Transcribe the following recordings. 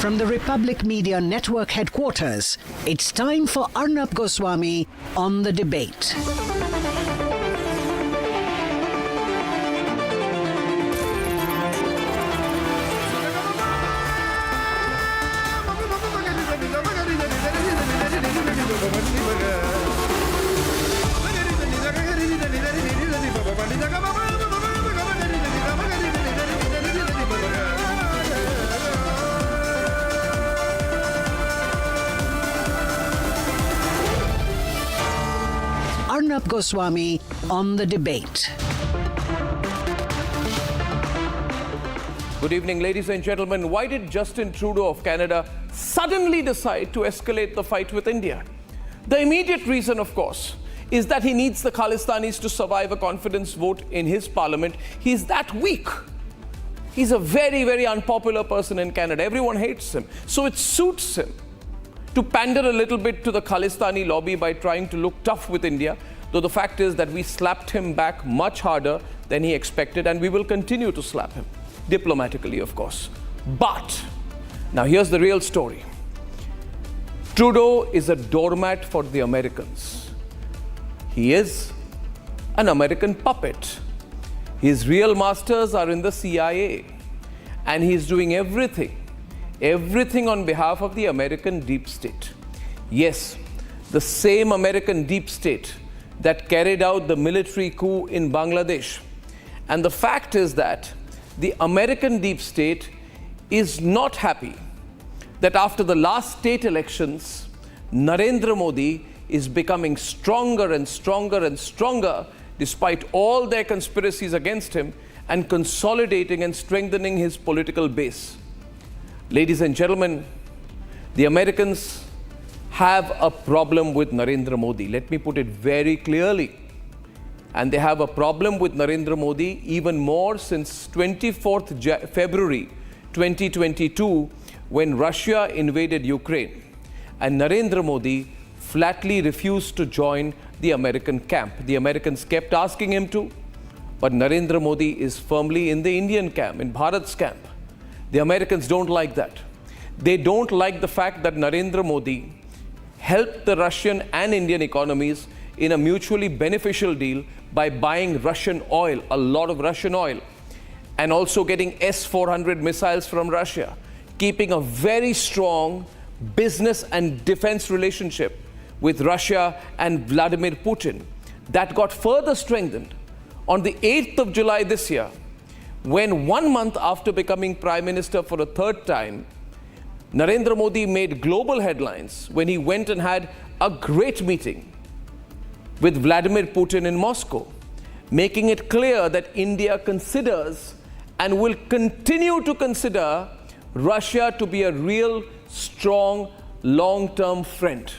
From the Republic Media Network headquarters, it's time for Arnab Goswami on the debate. Arnab Goswami on the debate. Good evening, ladies and gentlemen. Why did Justin Trudeau of Canada suddenly decide to escalate the fight with India? The immediate reason, of course, is that he needs the Khalistanis to survive a confidence vote in his parliament. He's that weak. He's a very, very unpopular person in Canada. Everyone hates him. So it suits him to pander a little bit to the Khalistani lobby by trying to look tough with India, though the fact is that we slapped him back much harder than he expected, and we will continue to slap him, diplomatically, of course. But now here's the real story. Trudeau is a doormat for the Americans. He is an American puppet. His real masters are in the CIA, and he's doing everything on behalf of the American deep state. Yes, the same American deep state that carried out the military coup in Bangladesh. And the fact is that the American deep state is not happy that after the last state elections, Narendra Modi is becoming stronger and stronger and stronger despite all their conspiracies against him, and consolidating and strengthening his political base. Ladies and gentlemen, the Americans have a problem with Narendra Modi. Let me put it very clearly. And they have a problem with Narendra Modi even more since 24th February 2022, when Russia invaded Ukraine. And Narendra Modi flatly refused to join the American camp. The Americans kept asking him to, but Narendra Modi is firmly in the Indian camp, in Bharat's camp. The Americans don't like that. They don't like the fact that Narendra Modi helped the Russian and Indian economies in a mutually beneficial deal by buying Russian oil, a lot of Russian oil, and also getting S-400 missiles from Russia, keeping a very strong business and defense relationship with Russia and Vladimir Putin. That got further strengthened on the 8th of July this year, when 1 month after becoming Prime Minister for a third time, Narendra Modi made global headlines when he went and had a great meeting with Vladimir Putin in Moscow, making it clear that India considers and will continue to consider Russia to be a real, strong, long-term friend.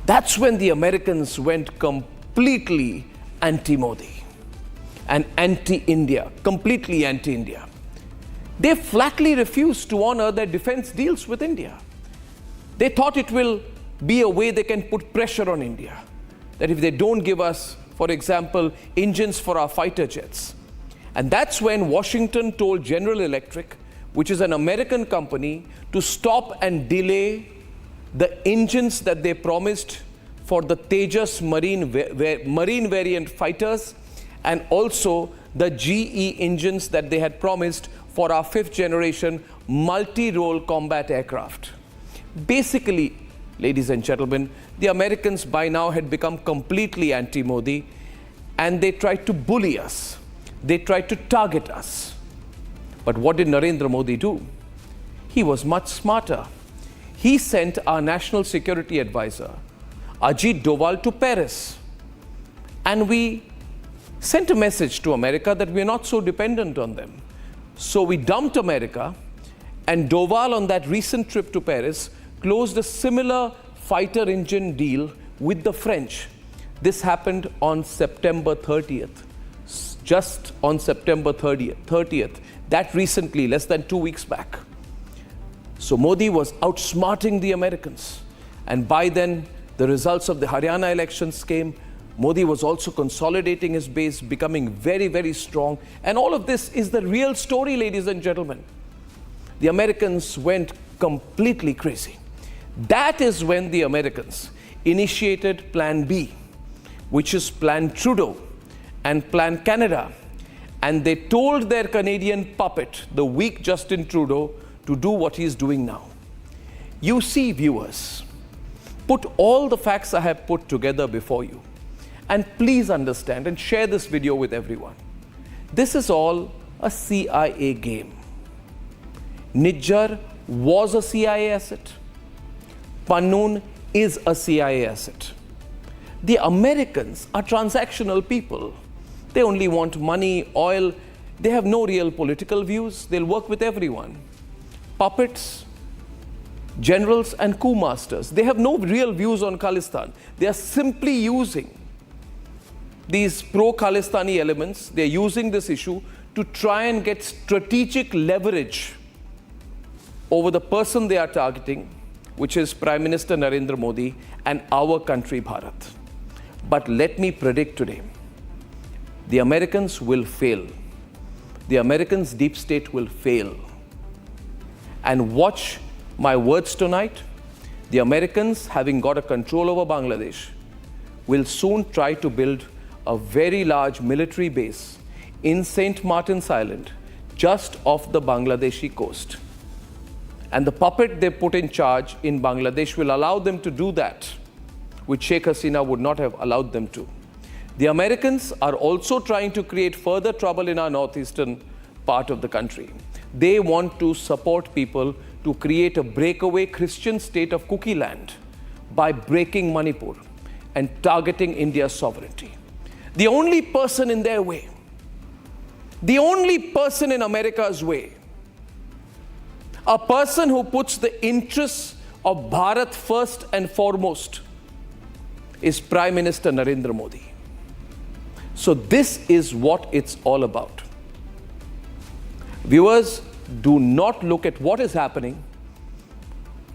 That's when the Americans went completely anti-Modi and anti-India, completely anti-India. They flatly refused to honor their defense deals with India. They thought it will be a way they can put pressure on India, that if they don't give us, for example, engines for our fighter jets. And that's when Washington told General Electric, which is an American company, to stop and delay the engines that they promised for the Tejas marine variant fighters, and also the GE engines that they had promised for our 5th generation multi-role combat aircraft. Basically, ladies and gentlemen, the Americans by now had become completely anti-Modi, and they tried to bully us. They tried to target us. But what did Narendra Modi do? He was much smarter. He sent our national security advisor, Ajit Doval, to Paris. And we sent a message to America that we're not so dependent on them. So we dumped America, and Doval, on that recent trip to Paris, closed a similar fighter engine deal with the French. This happened on September 30th, just on September 30th, that recently, less than 2 weeks back. So Modi was outsmarting the Americans. And by then, the results of the Haryana elections came. Modi was also consolidating his base, becoming very, very strong. And all of this is the real story, ladies and gentlemen. the Americans went completely crazy. That is when the Americans initiated Plan B, which is Plan Trudeau and Plan Canada. And they told their Canadian puppet, the weak Justin Trudeau, to do what he's doing now. You see, viewers, put all the facts I have put together before you. And please understand and share this video with everyone. This is all a CIA game. Nijjar was a CIA asset. Pannoon is a CIA asset. The Americans are transactional people. They only want money, oil. They have no real political views. They'll work with everyone. Puppets, generals and coup masters. They have no real views on Khalistan. They are simply using these pro-Khalistani elements. They're using this issue to try and get strategic leverage over the person they are targeting, which is Prime Minister Narendra Modi and our country, Bharat. But let me predict today, the Americans will fail. The Americans' deep state will fail. And watch my words tonight. The Americans, having got a control over Bangladesh, will soon try to build a very large military base in St. Martin's Island, just off the Bangladeshi coast. And the puppet they put in charge in Bangladesh will allow them to do that, which Sheikh Hasina would not have allowed them to. The Americans are also trying to create further trouble in our northeastern part of the country. They want to support people to create a breakaway Christian state of Kuki land by breaking Manipur and targeting India's sovereignty. The only person in their way, the only person in America's way, a person who puts the interests of Bharat first and foremost, is Prime Minister Narendra Modi. So this is what it's all about. Viewers, do not look at what is happening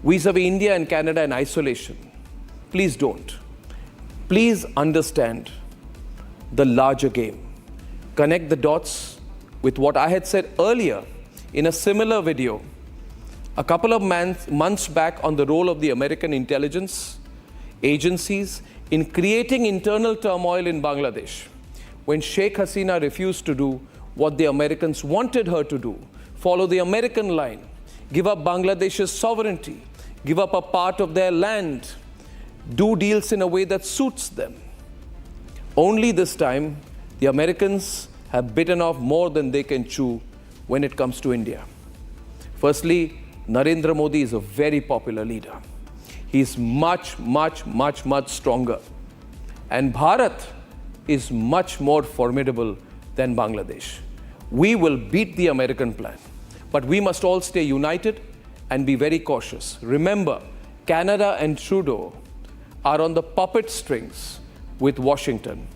vis-a-vis India and Canada in isolation. Please don't. Please understand the larger game. Connect the dots with what I had said earlier in a similar video a couple of months back on the role of the American intelligence agencies in creating internal turmoil in Bangladesh, when Sheikh Hasina refused to do what the Americans wanted her to do, follow the American line, give up Bangladesh's sovereignty, give up a part of their land, do deals in a way that suits them. Only this time, the Americans have bitten off more than they can chew when it comes to India. Firstly, Narendra Modi is a very popular leader. He's much stronger. And Bharat is much more formidable than Bangladesh. We will beat the American plan, but we must all stay united and be very cautious. Remember, Canada and Trudeau are on the puppet strings with Washington.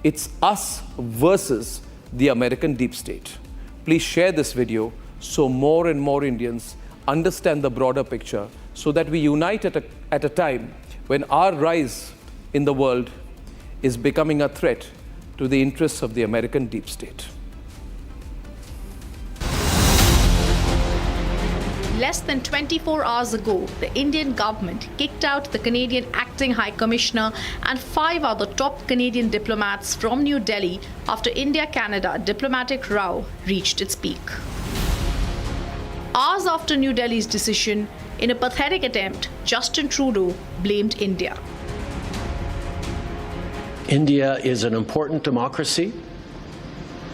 It's us versus the American deep state. Please share this video so more and more Indians understand the broader picture, so that we unite at a time when our rise in the world is becoming a threat to the interests of the American deep state. Less than 24 hours ago, the Indian government kicked out the Canadian Acting High Commissioner and 5 other top Canadian diplomats from New Delhi after India-Canada diplomatic row reached its peak. Hours after New Delhi's decision, in a pathetic attempt, Justin Trudeau blamed India. India is an important democracy,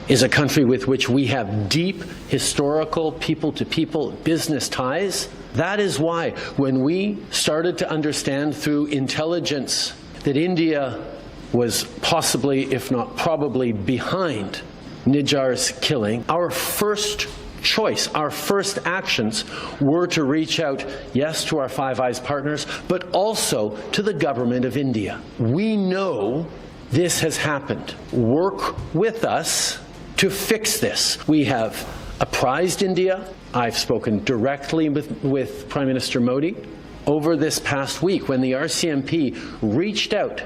is a country with which we have deep historical people-to-people business ties. That is why when we started to understand through intelligence that India was possibly, if not probably, behind Nijjar's killing, our first choice, our first actions were to reach out, yes, to our Five Eyes partners, but also to the government of India. We know this has happened. Work with us to fix this. We have apprised India. I've spoken directly with Prime Minister Modi over this past week when the RCMP reached out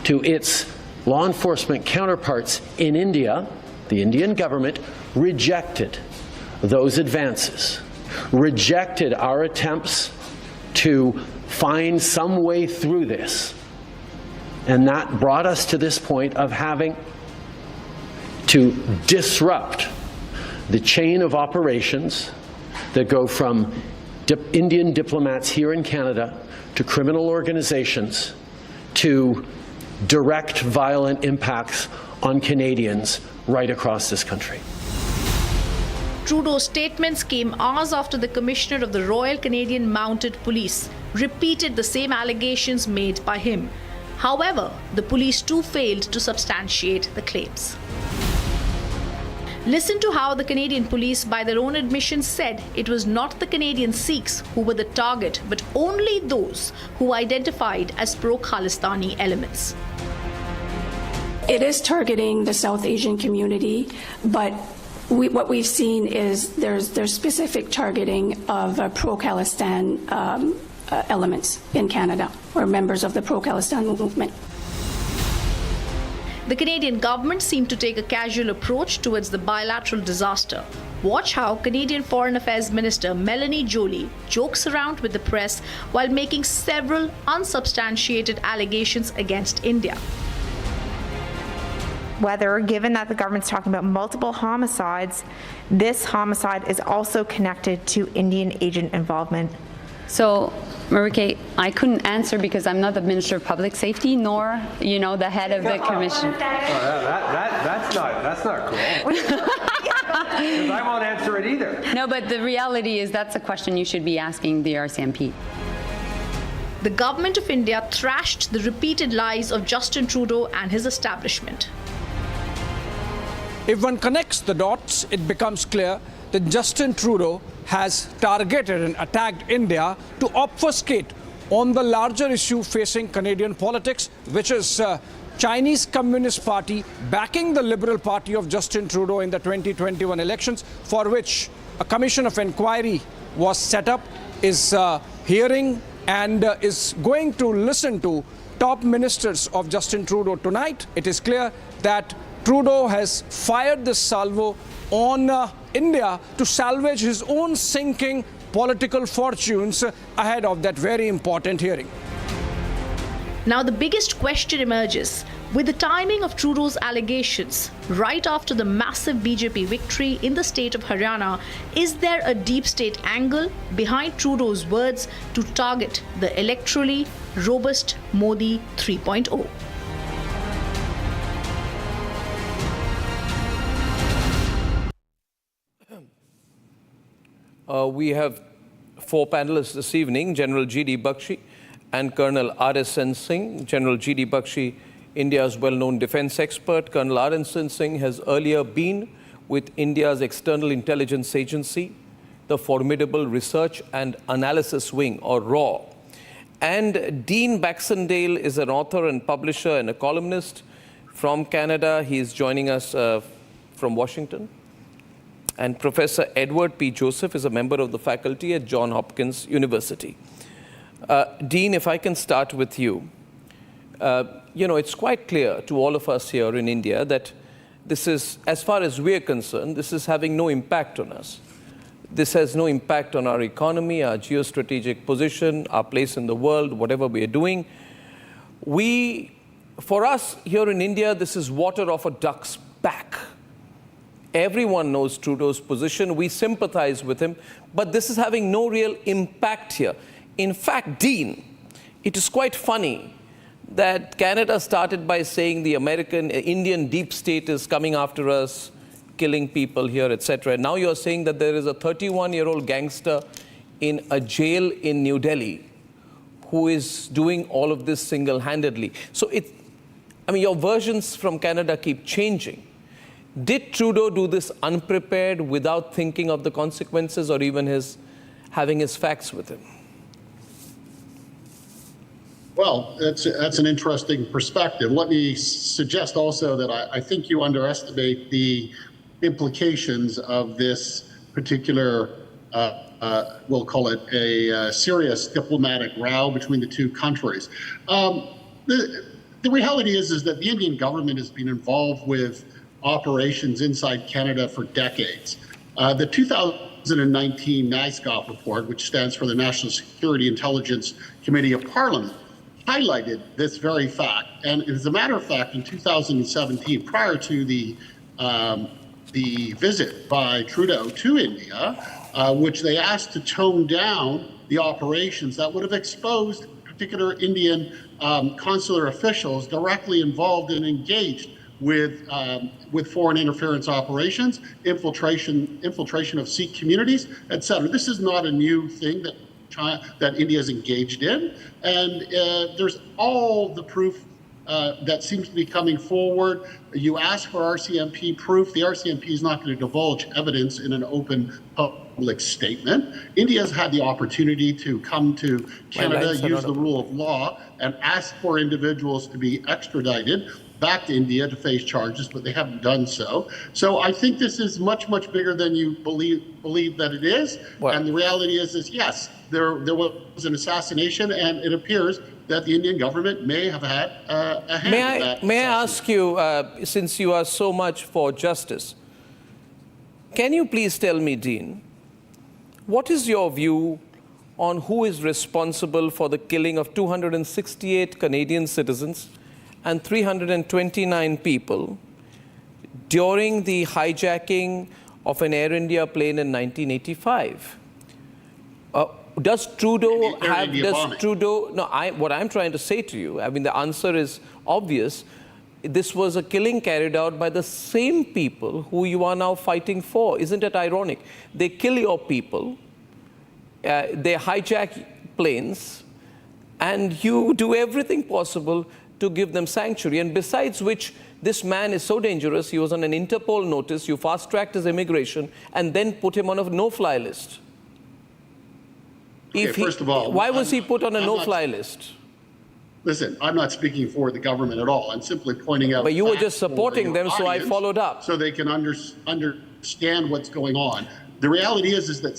to its law enforcement counterparts in India. The Indian government rejected those advances. rejected our attempts to find some way through this. And that brought us to this point of having to disrupt the chain of operations that go from Indian diplomats here in Canada to criminal organizations to direct violent impacts on Canadians right across this country. Trudeau's statements came hours after the Commissioner of the Royal Canadian Mounted Police repeated the same allegations made by him. However, the police too failed to substantiate the claims. Listen to how the Canadian police, by their own admission, said it was not the Canadian Sikhs who were the target, but only those who identified as pro-Khalistani elements. It is targeting the South Asian community, but what we've seen is there's specific targeting of pro-Khalistan elements in Canada, or members of the pro-Khalistan movement. The Canadian government seemed to take a casual approach towards the bilateral disaster. Watch how Canadian Foreign Affairs Minister Melanie Joly jokes around with the press while making several unsubstantiated allegations against India. Whether, given that the government's talking about multiple homicides, this homicide is also connected to Indian agent involvement. So, Marike, I couldn't answer because I'm not the Minister of Public Safety, nor, the head of the commission. That's not cool. Because I won't answer it either. No, but the reality is that's a question you should be asking the RCMP. The government of India thrashed the repeated lies of Justin Trudeau and his establishment. If one connects the dots, it becomes clear that Justin Trudeau has targeted and attacked India to obfuscate on the larger issue facing Canadian politics, which is Chinese Communist Party backing the Liberal Party of Justin Trudeau in the 2021 elections, for which a commission of inquiry was set up, is hearing and is going to listen to top ministers of Justin Trudeau tonight. It is clear that Trudeau has fired this salvo on India to salvage his own sinking political fortunes ahead of that very important hearing. Now the biggest question emerges. With the timing of Trudeau's allegations, right after the massive BJP victory in the state of Haryana, is there a deep state angle behind Trudeau's words to target the electorally robust Modi 3.0? We have four panelists this evening, General G.D. Bakshi and Colonel R.S.N. Singh. General G.D. Bakshi, India's well-known defense expert. Colonel R.S.N. Singh has earlier been with India's external intelligence agency, the Formidable Research and Analysis Wing, or RAW. And Dean Baxendale is an author and publisher and a columnist from Canada. He is joining us from Washington. And Professor Edward P. Joseph is a member of the faculty at Johns Hopkins University. Dean, if I can start with you. It's quite clear to all of us here in India that this is, as far as we're concerned, this is having no impact on us. This has no impact on our economy, our geostrategic position, our place in the world, whatever we are doing. For us here in India, this is water off a duck's back. Everyone knows Trudeau's position. We sympathize with him, but this is having no real impact here. In fact, Dean, it is quite funny that Canada started by saying the Indian deep state is coming after us, killing people here, etc. And now you're saying that there is a 31-year-old gangster in a jail in New Delhi who is doing all of this single-handedly. So your versions from Canada keep changing. Did Trudeau do this unprepared, without thinking of the consequences, or even having his facts with him? Well, that's an interesting perspective. Let me suggest also that I think you underestimate the implications of this particular, we'll call it a serious diplomatic row between the two countries. The reality is that the Indian government has been involved with operations inside Canada for decades. The 2019 NISCOP report, which stands for the National Security Intelligence Committee of Parliament, highlighted this very fact. And as a matter of fact, in 2017, prior to the visit by Trudeau to India, which they asked to tone down the operations that would have exposed particular Indian consular officials directly involved and engaged with foreign interference operations, infiltration of Sikh communities, etc. This is not a new thing that India is engaged in, and there's all the proof that seems to be coming forward. You ask for RCMP proof. The RCMP is not going to divulge evidence in an open public statement. India has had the opportunity to come to Canada, use the rule of law, and ask for individuals to be extradited back to India to face charges, but they haven't done so. So I think this is much, much bigger than you believe that it is. Well, and the reality is yes, there was an assassination, and it appears that the Indian government may have had a hand in that. May I ask you, since you are so much for justice, can you please tell me, Dean, what is your view on who is responsible for the killing of 268 Canadian citizens and 329 people during the hijacking of an Air India plane in 1985? Does Trudeau have, what I'm trying to say to you, I mean, the answer is obvious. This was a killing carried out by the same people who you are now fighting for. Isn't it ironic? They kill your people, they hijack planes, and you do everything possible to give them sanctuary. And besides which, this man is so dangerous, he was on an Interpol notice, you fast-tracked his immigration, and then put him on a no-fly list. Okay, first of all, why was he put on a no-fly list? Listen, I'm not speaking for the government at all. I'm simply pointing out. But you were just supporting them, so I followed up. So they can understand what's going on. The reality is that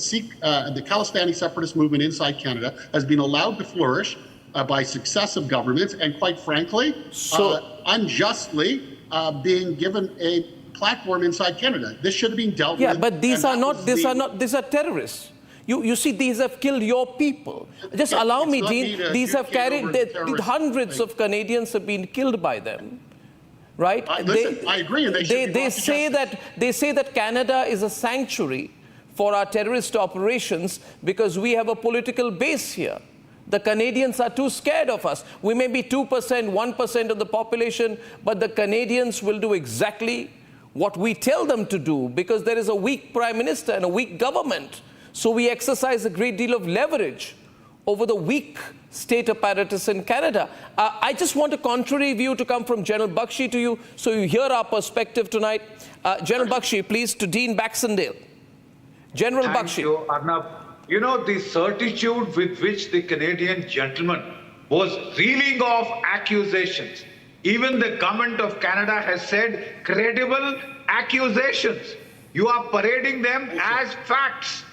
the Khalistani separatist movement inside Canada has been allowed to flourish by successive governments, and quite frankly, unjustly being given a platform inside Canada. This should have been dealt with. Yeah, but these are terrorists. You see, these have killed your people. Just allow me, Dean, these have carried, hundreds of Canadians have been killed by them, right? Listen, I agree, and they say that Canada is a sanctuary for our terrorist operations because we have a political base here. The Canadians are too scared of us. We may be 2%, 1% of the population, but the Canadians will do exactly what we tell them to do because there is a weak prime minister and a weak government. So we exercise a great deal of leverage over the weak state apparatus in Canada. I just want a contrary view to come from General Bakshi to you, so you hear our perspective tonight. General Bakshi, please, to Dean Baxendale. General Bakshi. Thank you, Arnab. You know, the certitude with which the Canadian gentleman was reeling off accusations. Even the government of Canada has said credible accusations. You are parading them as facts.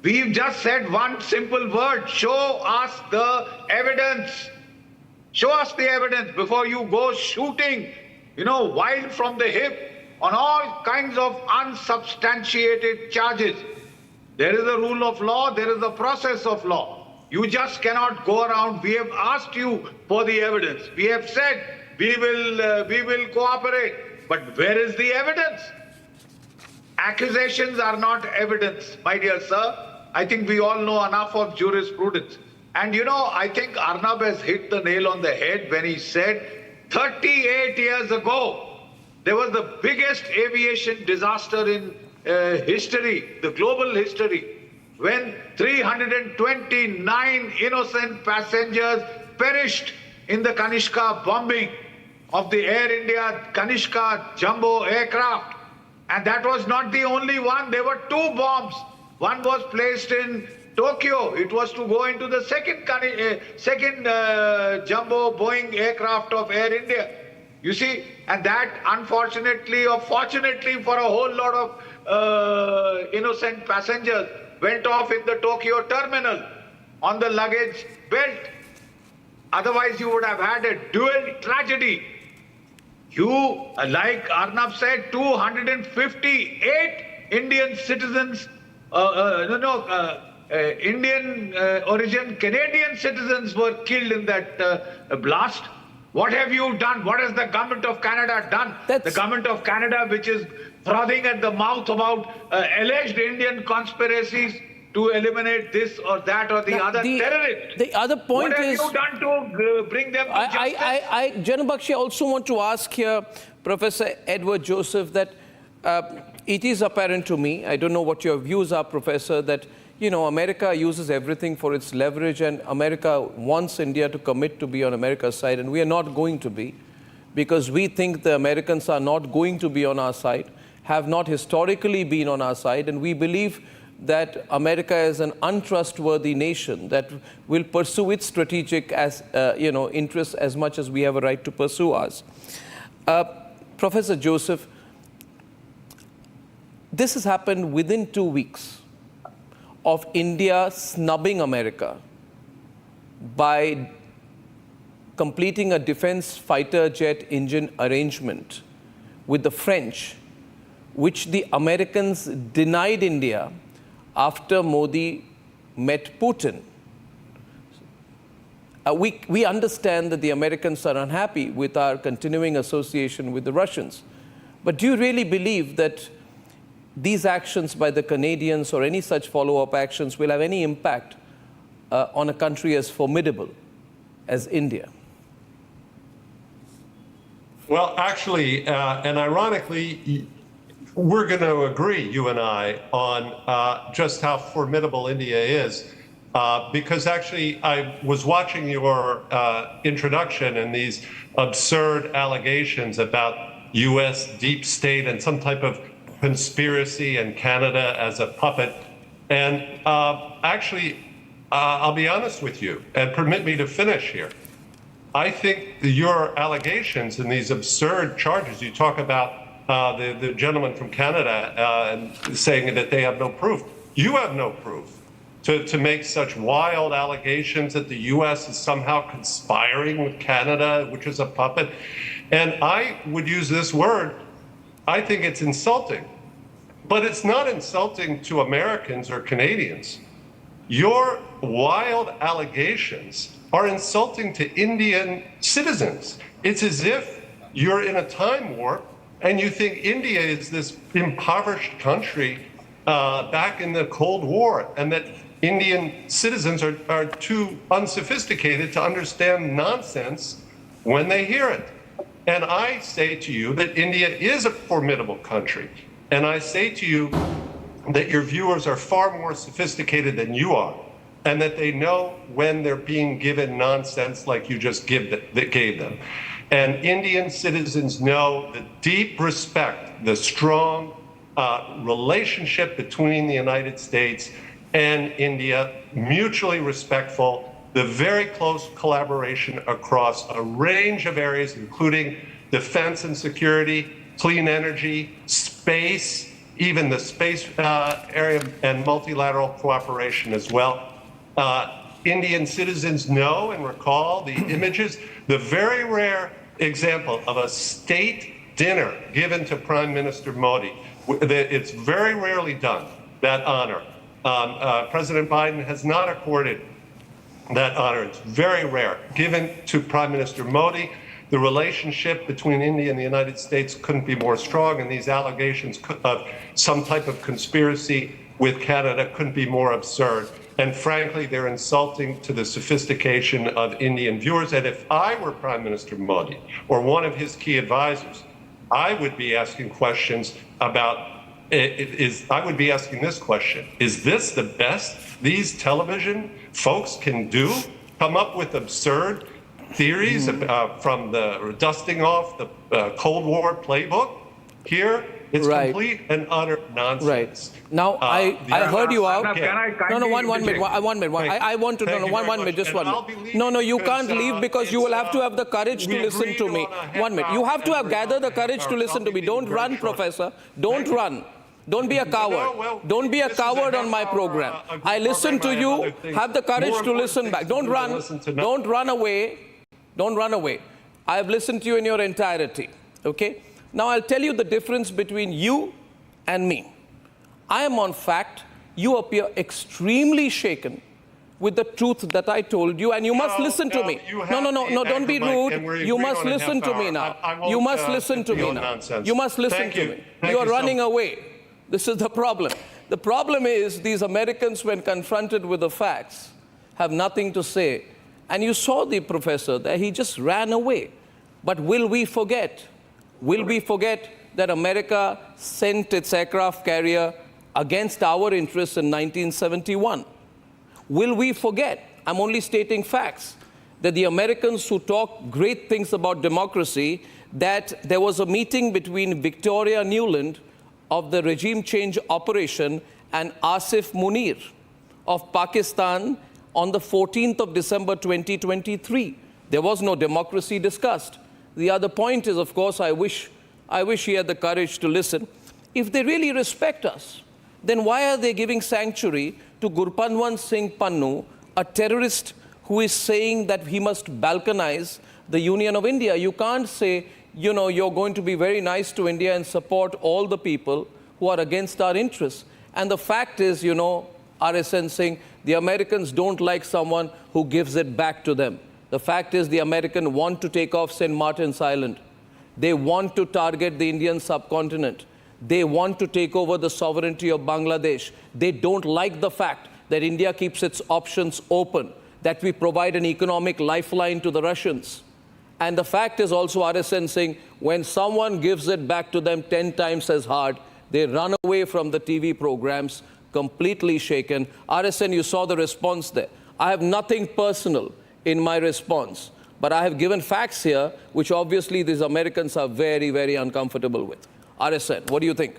We've just said one simple word: show us the evidence. Show us the evidence before you go shooting, wild from the hip on all kinds of unsubstantiated charges. There is a rule of law, there is a process of law. You just cannot go around. We have asked you for the evidence. We have said we will cooperate. But where is the evidence? Accusations are not evidence, my dear sir. I think we all know enough of jurisprudence. And I think Arnab has hit the nail on the head when he said 38 years ago, there was the biggest aviation disaster in history, the global history, when 329 innocent passengers perished in the Kanishka bombing of the Air India Kanishka jumbo aircraft. And that was not the only one. There were two bombs. One was placed in Tokyo. It was to go into the second jumbo Boeing aircraft of Air India. You see, and that unfortunately or fortunately for a whole lot of innocent passengers went off in the Tokyo terminal on the luggage belt. Otherwise you would have had a dual tragedy. You, like Arnab said, 258 Indian citizens, Indian origin Canadian citizens were killed in that blast. What have you done? What has the government of Canada done? The government of Canada, which is frothing at the mouth about alleged Indian conspiracies to eliminate this or that or the other terrorist. The other point is... What have you done to bring them to justice? Janabakshi, I also want to ask here, Professor Edward Joseph, that it is apparent to me, I don't know what your views are, Professor, that America uses everything for its leverage, and America wants India to commit to be on America's side, and we are not going to be, because we think the Americans are not going to be on our side, have not historically been on our side, and we believe that America is an untrustworthy nation that will pursue its strategic interests as much as we have a right to pursue ours. Professor Joseph, this has happened within 2 weeks of India snubbing America by completing a defense fighter jet engine arrangement with the French, which the Americans denied India after Modi met Putin. We understand that the Americans are unhappy with our continuing association with the Russians. But do you really believe that these actions by the Canadians or any such follow-up actions will have any impact on a country as formidable as India? Well, actually, and ironically, we're going to agree, you and I, on just how formidable India is, because actually I was watching your introduction and these absurd allegations about U.S. deep state and some type of conspiracy and Canada as a puppet. And actually, I'll be honest with you, and permit me to finish here. I think your allegations and these absurd charges, you talk about the gentleman from Canada and saying that they have no proof. You have no proof to make such wild allegations that the U.S. is somehow conspiring with Canada, which is a puppet. And I would use this word, I think it's insulting. But it's not insulting to Americans or Canadians. Your wild allegations are insulting to Indian citizens. It's as if you're in a time warp and you think India is this impoverished country back in the Cold War, and that Indian citizens are too unsophisticated to understand nonsense when they hear it. And I say to you that India is a formidable country. And I say to you that your viewers are far more sophisticated than you are, and that they know when they're being given nonsense like you just gave them. And Indian citizens know the deep respect, the strong relationship between the United States and India, mutually respectful, the very close collaboration across a range of areas, including defense and security, clean energy, space, even the space area, and multilateral cooperation as well. Indian citizens know and recall the images, the very rare example of a state dinner given to Prime Minister Modi. It's very rarely done, that honor. President Biden has not accorded that honor. It's very rare, given to Prime Minister Modi. The relationship between India and the United States couldn't be more strong, and these allegations of some type of conspiracy with Canada couldn't be more absurd. And frankly, they're insulting to the sophistication of Indian viewers. And if I were Prime Minister Modi or one of his key advisors, I would be asking questions about, I would be asking this question: is this the best these television folks can do? Come up with absurd theories from the dusting off the Cold War playbook? Here, it's complete and utter nonsense. Right. Now, I heard you out. No, one minute. I want to, one minute, just 1 minute. No, you can't leave, because you will have to have the courage to listen to me. 1 minute. You have to gather the courage to listen to me. Don't run, Professor. Don't run. Don't be a coward. Don't be a coward on my program. I listen to you. Have the courage to listen back. Don't run. Don't run away. Don't run away. I have listened to you in your entirety. Okay? Now I'll tell you the difference between you and me. I am on fact. You appear extremely shaken with the truth that I told you, and you must listen to me. No, don't be rude. You must listen to me now. You must listen to me now. You must listen to me. You are running away. This is the problem. The problem is these Americans, when confronted with the facts, have nothing to say. And you saw the professor there, he just ran away. But will we forget? Will we forget that America sent its aircraft carrier against our interests in 1971? Will we forget, I'm only stating facts, that the Americans who talk great things about democracy, that there was a meeting between Victoria Nuland of the regime change operation and Asif Munir of Pakistan on the 14th of December 2023. There was no democracy discussed. The other point is, of course, I wish he had the courage to listen. If they really respect us, then why are they giving sanctuary to Gurpanwant Singh Pannu, a terrorist who is saying that he must balkanize the Union of India? You can't say, you know, you're going to be very nice to India and support all the people who are against our interests. And the fact is, you know, RSN Singh, the Americans don't like someone who gives it back to them. The fact is the Americans want to take off St. Martin's Island. They want to target the Indian subcontinent. They want to take over the sovereignty of Bangladesh. They don't like the fact that India keeps its options open, that we provide an economic lifeline to the Russians. And the fact is also, RSN Singh, when someone gives it back to them 10 times as hard, they run away from the TV programs, completely shaken. RSN, you saw the response there. I have nothing personal in my response, but I have given facts here, which obviously these Americans are very, very uncomfortable with. RSN, what do you think?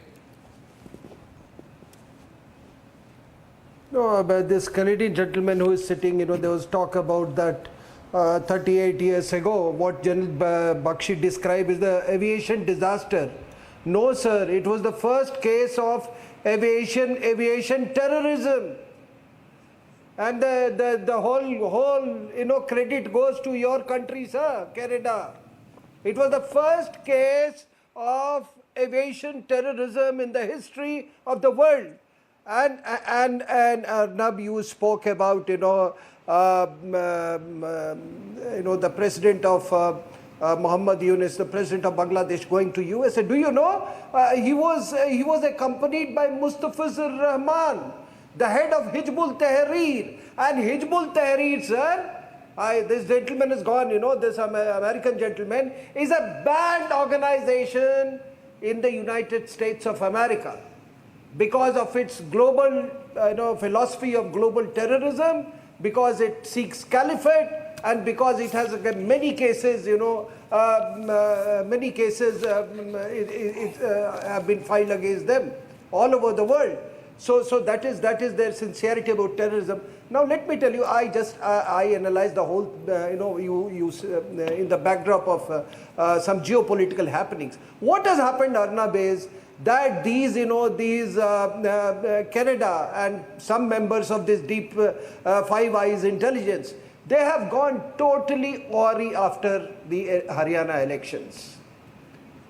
No, but this Canadian gentleman who is sitting, you know, there was talk about that 38 years ago, what General Bakshi described as the aviation disaster. No, sir, it was the first case of aviation terrorism. And the whole, you know, credit goes to your country, sir, Canada. It was the first case of aviation terrorism in the history of the world. And Arnab, you spoke about, you know, the president of Muhammad Yunus, the president of Bangladesh, going to USA. Do you know he was accompanied by Mustafizur Rahman, the head of Hizbul Tahrir. And Hizbul Tahrir, sir, this gentleman is gone, you know, this American gentleman, is a banned organization in the United States of America because of its global philosophy of global terrorism, because it seeks caliphate, and because it has many cases, you know, many cases have been filed against them all over the world. So that is their sincerity about terrorism. Now let me tell you, I analyzed the whole, in the backdrop of some geopolitical happenings. What has happened, Arnab, is that these Canada and some members of this deep Five Eyes intelligence, they have gone totally awry after the Haryana elections.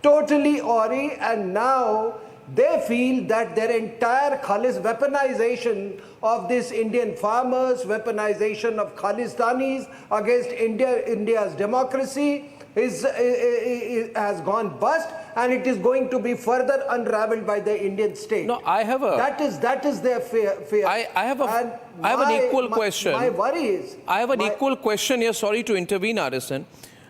Totally awry, and now they feel that their entire weaponization of this Indian farmers, weaponization of Khalistanis against India's democracy has gone bust, and it is going to be further unraveled by the Indian state. No, I have a... That is their fear. I have an equal question. My worry is... I have an equal question here. Sorry to intervene, Arison.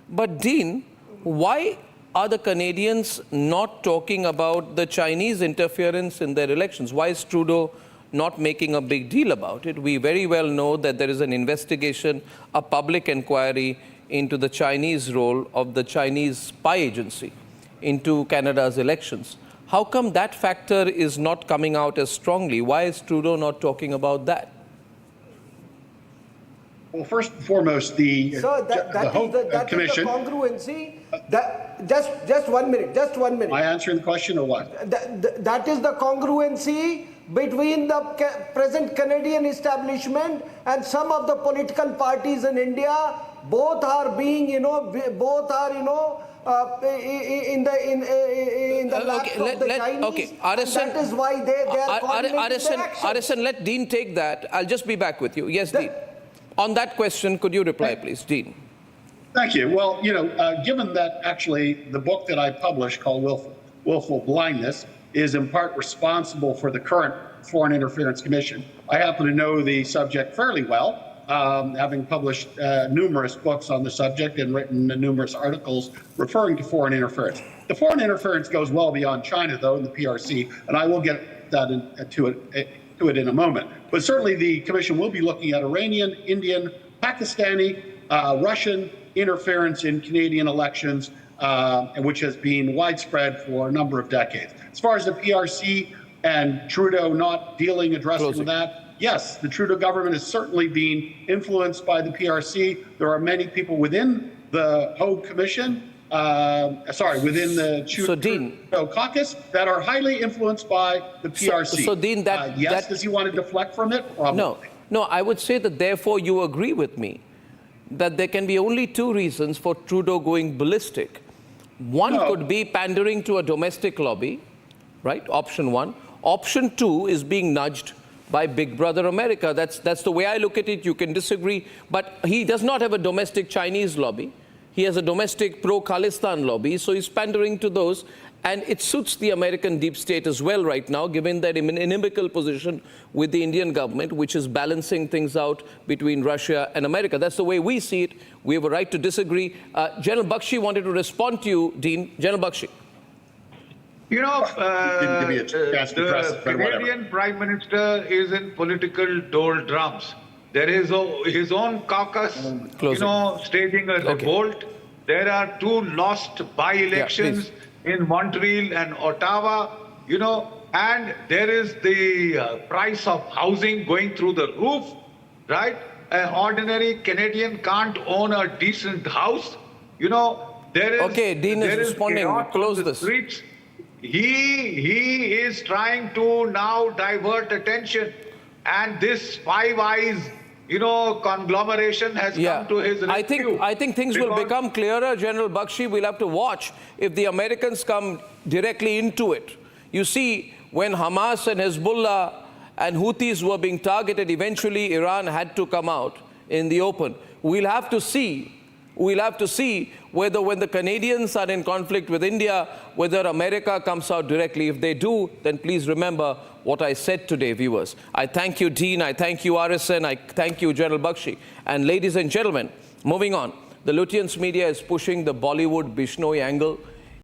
But Dean, why are the Canadians not talking about the Chinese interference in their elections? Why is Trudeau not making a big deal about it? We very well know that there is an investigation, a public inquiry into the Chinese role of the Chinese spy agency into Canada's elections. How come that factor is not coming out as strongly? Why is Trudeau not talking about that? Well, first and foremost, the Commission. That is the congruency. Just 1 minute. Just 1 minute. Am I answering the question or what? That is the congruency between the present Canadian establishment and some of the political parties in India. Both are being, in the laps of the Chinese. Okay, and that is why they are coordinating their actions. Arison, let Dean take that. I'll just be back with you. Yes, Dean. On that question, could you reply, please, Dean? Thank you. Well, given that actually the book that I published called Willful Blindness is in part responsible for the current Foreign Interference Commission, I happen to know the subject fairly well, having published numerous books on the subject and written numerous articles referring to foreign interference. The foreign interference goes well beyond China, though, in the PRC, and I will get that to it in a moment. But certainly the Commission will be looking at Iranian, Indian, Pakistani, Russian interference in Canadian elections, which has been widespread for a number of decades. As far as the PRC and Trudeau not addressing with that, yes, the Trudeau government is certainly being influenced by the PRC. There are many people within the Hague Commission, within the Trudeau caucus that are highly influenced by the PRC. So Dean, does he want to deflect from it? Probably. No, I would say that therefore you agree with me that there can be only two reasons for Trudeau going ballistic. One could be pandering to a domestic lobby, right? Option one. Option two is being nudged by Big Brother America. That's the way I look at it. You can disagree, but he does not have a domestic Chinese lobby. He has a domestic pro-Khalistan lobby, so he's pandering to those. And it suits the American deep state as well right now, given their inimical position with the Indian government, which is balancing things out between Russia and America. That's the way we see it. We have a right to disagree. General Bakshi wanted to respond to you, Dean. General Bakshi. The Canadian Prime Minister is in political doldrums. There is his own caucus, staging a revolt. There are two lost by-elections in Montreal and Ottawa, and there is the price of housing going through the roof, right? An ordinary Canadian can't own a decent house. There is... Okay, Dean is responding. Close this. Streets. He is trying to now divert attention, and this Five Eyes conglomeration has come to his rescue. I think things will become clearer, General Bakshi. We'll have to watch if the Americans come directly into it. You see, when Hamas and Hezbollah and Houthis were being targeted, eventually Iran had to come out in the open. We'll have to see whether when the Canadians are in conflict with India, whether America comes out directly. If they do, then please remember what I said today, viewers. I thank you, Dean. I thank you, Arison. I thank you, General Bakshi. And ladies and gentlemen, moving on. The Lutyens media is pushing the Bollywood Bishnoi angle.